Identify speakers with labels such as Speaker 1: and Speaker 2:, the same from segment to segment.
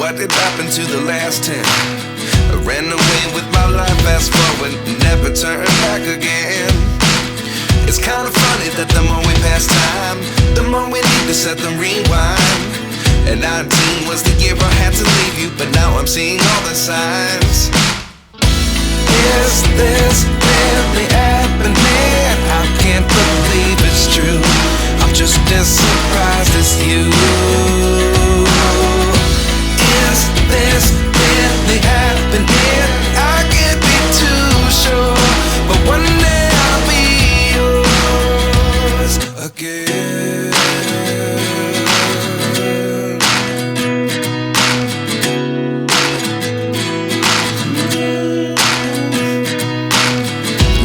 Speaker 1: what did happen to the last 10? I ran away with my life, fast forward, never turn back again. It's kind of funny that the more we pass time, the more we need to set them rewind. And 19 was the year I had to leave you, but now I'm seeing all the signs. Is this really happening? I can't believe it's true. I'm just as surprised as you. Is this really happening? I can't be too sure, but one day I'll be yours again.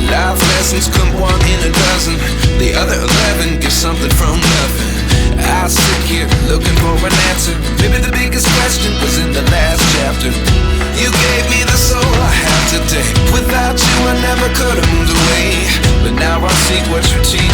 Speaker 1: Life lessons come one in a dozen. The other 11 get something from nothing. I sit here looking for an answer. Maybe the biggest question was in the last chapter. You gave me the soul I have today. Without you I never could have moved away, but now I seek what you teach.